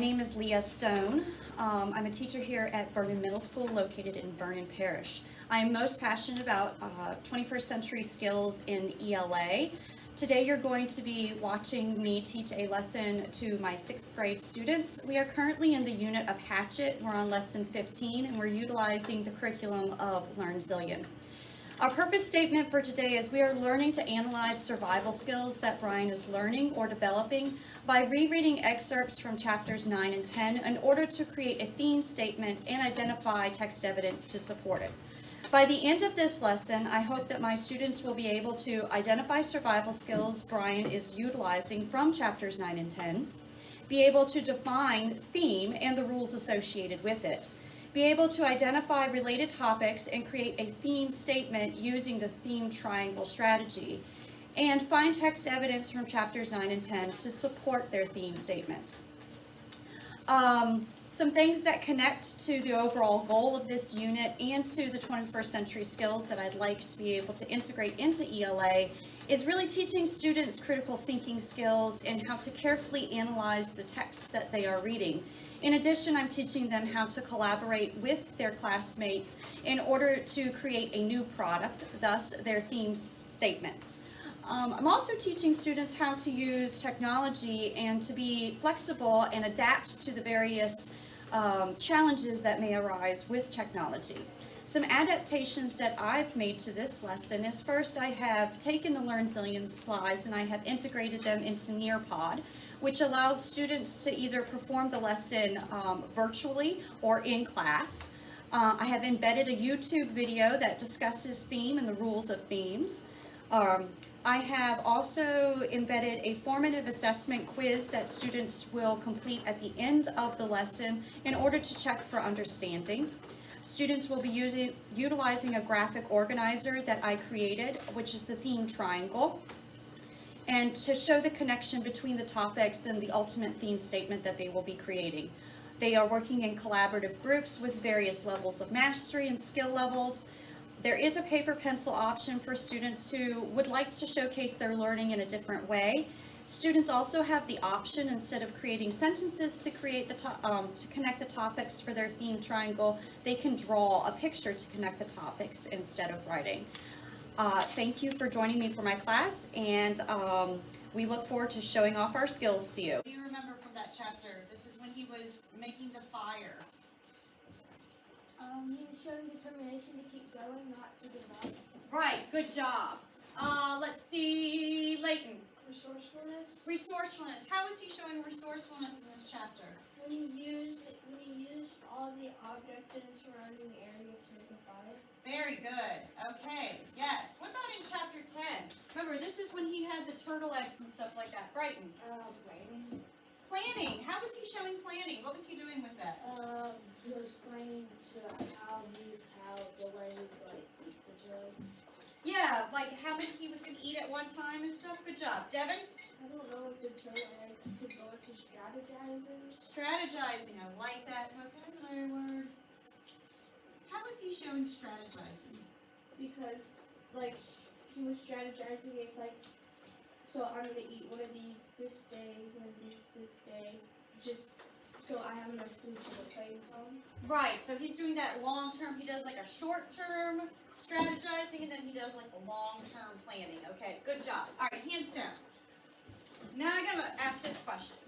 name is Leah Stone. I'm a teacher here at Vernon Middle School located in Vernon Parish. I am most passionate about 21st century skills in ELA. Today you're going to be watching me teach a lesson to my 6th grade students. We are currently in the unit of Hatchet. We're on lesson 15 and we're utilizing the curriculum of Learn Zillion. Our purpose statement for today is we are learning to analyze survival skills that Brian is learning or developing by rereading excerpts from chapters 9 and 10 in order to create a theme statement and identify text evidence to support it. By the end of this lesson, I hope that my students will be able to identify survival skills Brian is utilizing from chapters 9 and 10, be able to define theme and the rules associated with it, be able to identify related topics and create a theme statement using the theme triangle strategy, and find text evidence from chapters 9 and 10 to support their theme statements. Some things that connect to the overall goal of this unit and to the 21st century skills that I'd like to be able to integrate into ELA is really teaching students critical thinking skills and how to carefully analyze the texts that they are reading. In addition, I'm teaching them how to collaborate with their classmates in order to create a new product, thus their theme statements. I'm also teaching students how to use technology and to be flexible and adapt to the various challenges that may arise with technology. Some adaptations that I've made to this lesson is first I have taken the Learn Zillion slides and I have integrated them into Nearpod, which allows students to either perform the lesson virtually or in class. I have embedded a YouTube video that discusses theme and the rules of themes. I have also embedded a formative assessment quiz that students will complete at the end of the lesson in order to check for understanding. Students will be utilizing a graphic organizer that I created, which is the theme triangle, and to show the connection between the topics and the ultimate theme statement that they will be creating. They are working in collaborative groups with various levels of mastery and skill levels. There is a paper pencil option for students who would like to showcase their learning in a different way. Students also have the option, instead of creating sentences to create to connect the topics for their theme triangle, they can draw a picture to connect the topics instead of writing. Thank you for joining me for my class, and we look forward to showing off our skills to you. What do you remember from that chapter? This is when he was making the fire. He was showing determination to keep going, not to give up. Right, good job. Let's see, Leighton. Resourcefulness. Resourcefulness. How is he showing resourcefulness in this chapter? When he used all the objects in the surrounding area to make a fire. Very good. Okay, yes. What about in chapter 10? Remember, this is when he had the turtle eggs and stuff like that. Brighton. Planning. Planning. How was he showing planning? What was he doing with that? He was planning to how the way like eat the drugs. Yeah, like how many he was going to eat at one time and stuff. Good job. Devin? I don't know if the turtle eggs could go into strategizers. Strategizing. I like that vocabulary word. How was he showing strategizing? Because, like, he was strategizing it like, so I'm going to eat one of these this day, one of these this day, just so I have enough food for the plane from. Right, so he's doing that long term. He does like a short term strategizing, and then he does like a long term planning. Okay, good job. All right, hands down. Now I'm going to ask this question.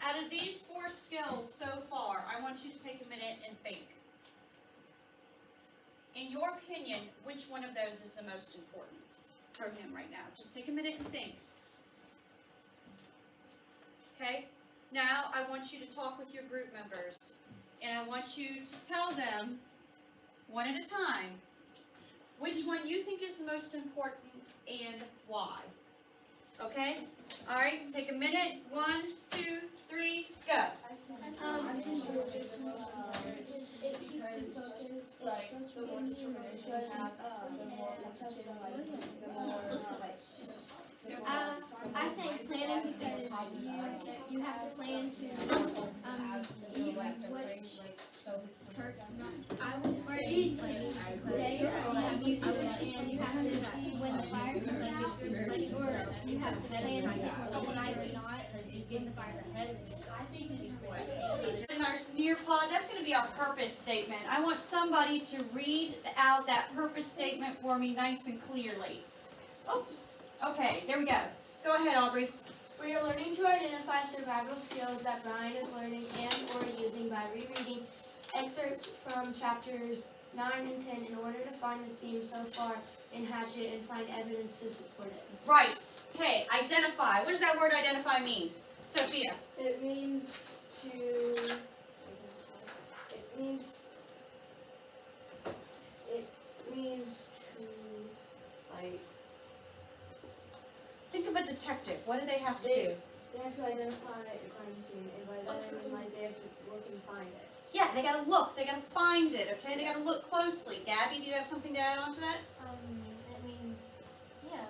Out of these 4 skills so far, I want you to take a minute and think. In your opinion, which one of those is the most important for him right now? Just take a minute and think. Okay? Now I want you to talk with your group members, and I want you to tell them, one at a time, which one you think is the most important and why. Okay? All right, take a minute. 1, 2, 3, go. I think like the more determination you have, the more I think planning because you have to plan to eat which or each day and you have to see when the fire comes out, or you have to plan to get someone or not when the fire's ahead. I think before your pod, that's going to be our purpose statement. I want somebody to read out that purpose statement for me nice and clearly. Oh, okay, there we go. Go ahead, Aubrey. We are learning to identify survival skills that Brian is learning and or using by rereading excerpts from chapters 9 and 10 in order to find the theme so far in Hatchet and find evidence to support it. Right. Okay, identify. What does that word identify mean? Sophia. It means to. It means to like. Think of a detective. What do they have to do? They have to identify a crime scene, and by that I mean like they have to look and find it. Yeah, they gotta look. They gotta find it. Okay, they gotta look closely. Gabby, do you have something to add on to that? It means, yeah,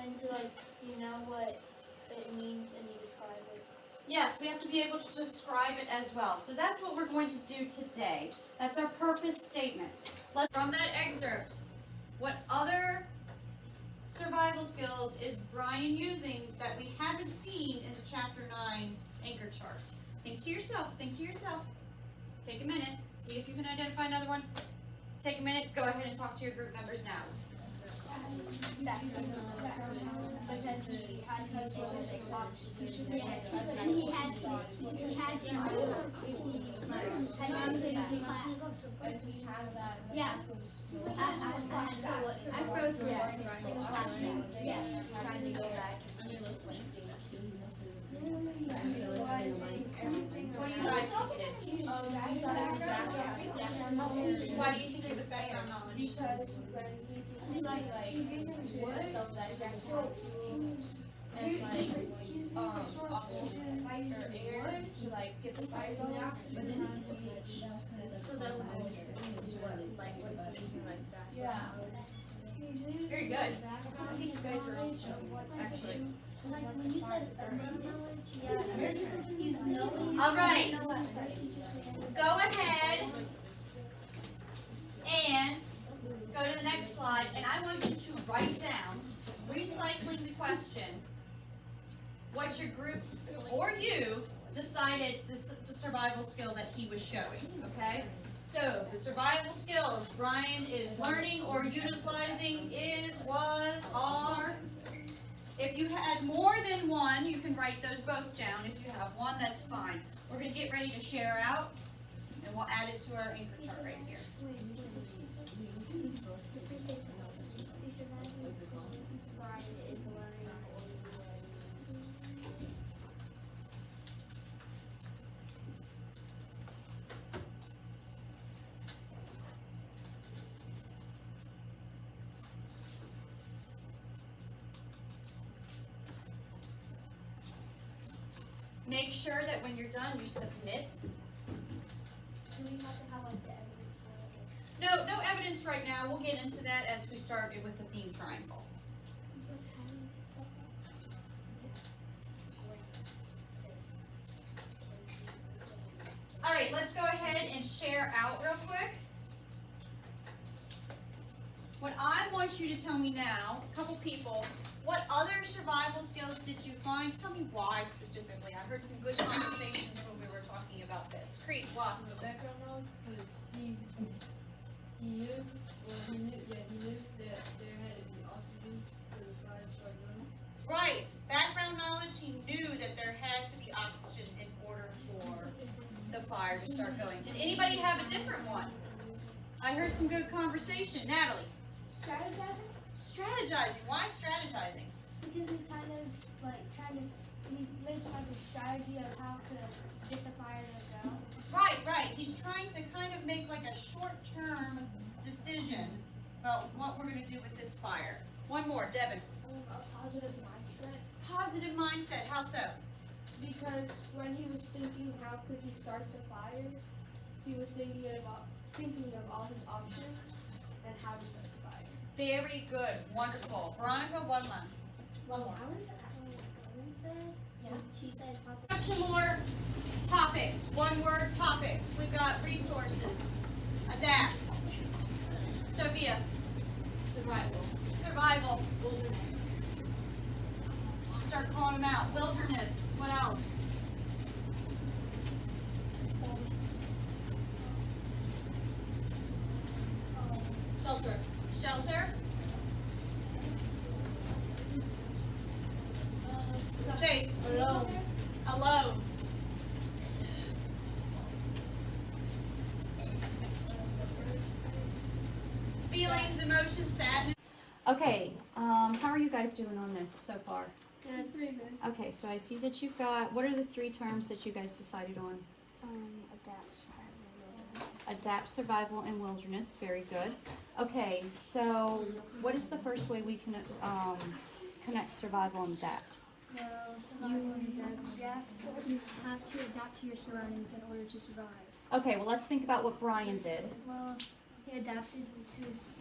and to like, you know what it means and you describe it. Yes, we have to be able to describe it as well. So that's what we're going to do today. That's our purpose statement. From that excerpt, what other survival skills is Brian using that we haven't seen in the chapter 9 anchor chart? Think to yourself, think to yourself. Take a minute, see if you can identify another one. Take a minute, go ahead and talk to your group members now. Because he had to go and he had to yeah. I froze for yeah. Trying to go back. What do you guys think it is? Why do you think it was background knowledge? Because when he's using words and oxygen by using air to like get the fire going out, but then So that was like what is something like that? yeah. Very good. I think you guys are actually. Like when you said knowledge, yeah, he's knowing. All right. Go ahead and go to the next slide, and I want you to write down, recycling the question, what your group or you decided the survival skill that he was showing, okay? So, the survival skills Brian is learning or utilizing is, was, are. If you had more than one, you can write those both down. If you have one, that's fine. We're going to get ready to share out, and we'll add it to our anchor chart right here. Make sure that when you're done, you submit. Do we have to have like the evidence? No evidence right now. We'll get into that as we start with the theme triangle. All right, let's go ahead and share out real quick. What I want you to tell me now, a couple people, what other survival skills did you find? Tell me why specifically. I heard some good conversations when we were talking about this. Creed, what? The background knowledge, because he knew that there had to be oxygen for the fire to start burning. Right. Background knowledge, he knew that there had to be oxygen in order for the fire to start going. Did anybody have a different one? I heard some good conversation. Natalie. Strategizing? Strategizing. Why strategizing? Because he's kind of like trying to make like a strategy of how to get the fire to go. Right. He's trying to kind of make like a short-term decision about what we're going to do with this fire. One more, Devin. A positive mindset. Positive mindset. How so? Because when he was thinking how could he start the fire, he was thinking of all his options and how to start the fire. Very good. Wonderful. Veronica, one more. She said Got some more topics. One word topics. We've got resources. Adapt. Sophia. Survival. Wilderness. Start calling them out. Wilderness. What else? Shelter. Shelter. Chase. Alone. Alone. Feelings, emotions, sadness. Okay, how are you guys doing on this so far? Good. Pretty good. Okay, so I see that you've got, what are the 3 terms that you guys decided on? Adapt, survival, and wilderness. Very good. Okay, so what is the first way we can connect survival and adapt? Well, survival and adapt. You have to adapt to your surroundings in order to survive. Okay, well let's think about what Brian did. Well, he adapted to his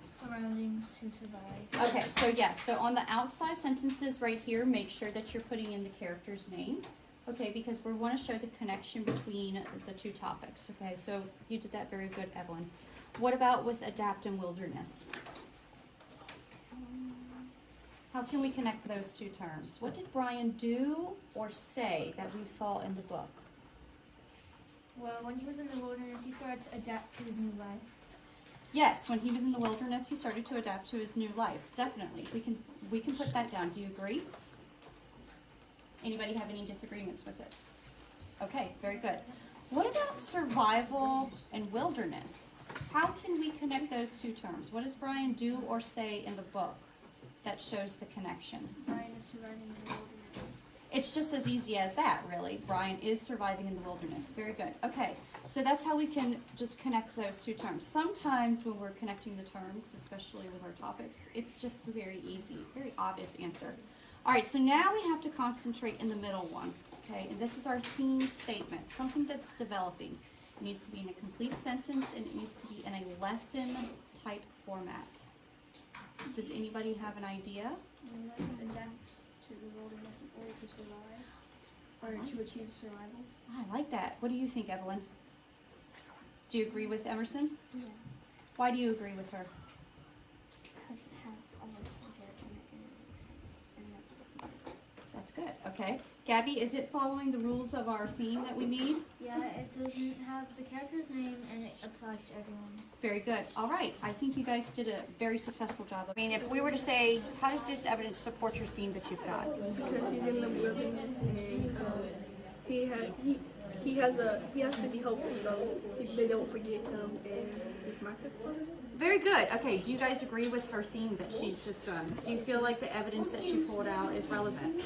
surroundings to survive. Okay, so yes, so on the outside sentences right here, make sure that you're putting in the character's name. Okay, because we want to show the connection between the 2 topics. Okay, so you did that very good, Evelyn. What about with adapt and wilderness? How can we connect those 2 terms? What did Brian do or say that we saw in the book? Well, when he was in the wilderness, he started to adapt to his new life. Yes, when he was in the wilderness, he started to adapt to his new life. Definitely, we can put that down. Do you agree? Anybody have any disagreements with it? Okay, very good. What about survival and wilderness? How can we connect those 2 terms? What does Brian do or say in the book that shows the connection? Brian is surviving in the wilderness. It's just as easy as that, really. Brian is surviving in the wilderness. Very good. Okay, so that's how we can just connect those 2 terms. Sometimes when we're connecting the terms, especially with our topics, it's just very easy, very obvious answer. All right, so now we have to concentrate in the middle one, okay? And this is our theme statement, something that's developing. It needs to be in a complete sentence, and it needs to be in a lesson type format. Does anybody have an idea? We must adapt to the wilderness in order to survive, or to achieve survival. I like that. What do you think, Evelyn? Do you agree with Emerson? Yeah. Why do you agree with her? Because it has all the characters in it and it makes sense, and that's what we do. That's good. Okay. Gabby, is it following the rules of our theme that we need? Yeah, it doesn't have the character's name and it applies to everyone. Very good. All right. I think you guys did a very successful job. I mean, if we were to say, how does this evidence support your theme that you've got? Because he's in the wilderness and he has to be hopeful so they don't forget him and his mindset. Very good. Okay. Do you guys agree with her theme that she's just done? Do you feel like the evidence that she pulled out is relevant?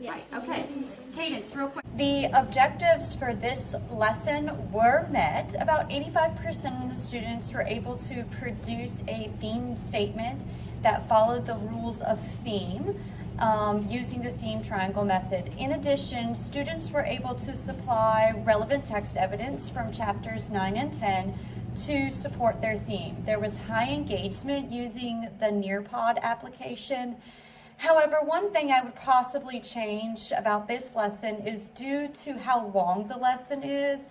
Right. Okay. Cadence, real quick. The objectives for this lesson were met. About 85% of the students were able to produce a theme statement that followed the rules of theme using the theme triangle method. In addition, students were able to supply relevant text evidence from chapters 9 and 10 to support their theme. There was high engagement using the Nearpod application. However, one thing I would possibly change about this lesson is due to how long the lesson is,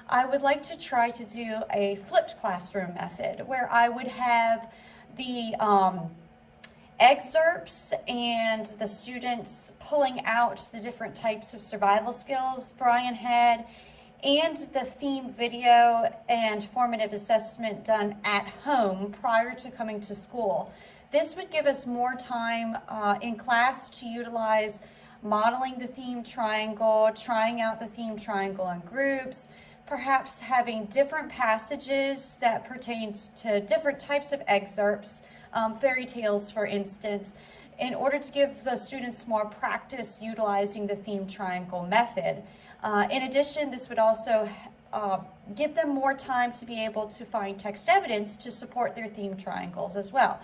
I would like to try to do a flipped classroom method where I would have the excerpts and the students pulling out the different types of survival skills Brian had, and the theme video and formative assessment done at home prior to coming to school. This would give us more time in class to utilize modeling the theme triangle, trying out the theme triangle in groups, perhaps having different passages that pertain to different types of excerpts, fairy tales for instance, in order to give the students more practice utilizing the theme triangle method. In addition, this would also give them more time to be able to find text evidence to support their theme triangles as well.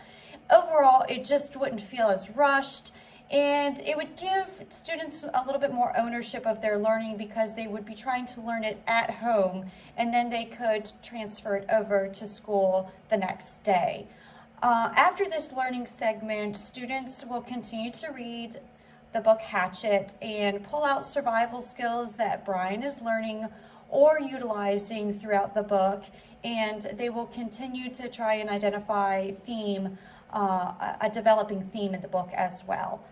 Overall, it just wouldn't feel as rushed, and it would give students a little bit more ownership of their learning because they would be trying to learn it at home, and then they could transfer it over to school the next day. After this learning segment, students will continue to read the book Hatchet and pull out survival skills that Brian is learning or utilizing throughout the book, and they will continue to try and identify theme, a developing theme in the book as well.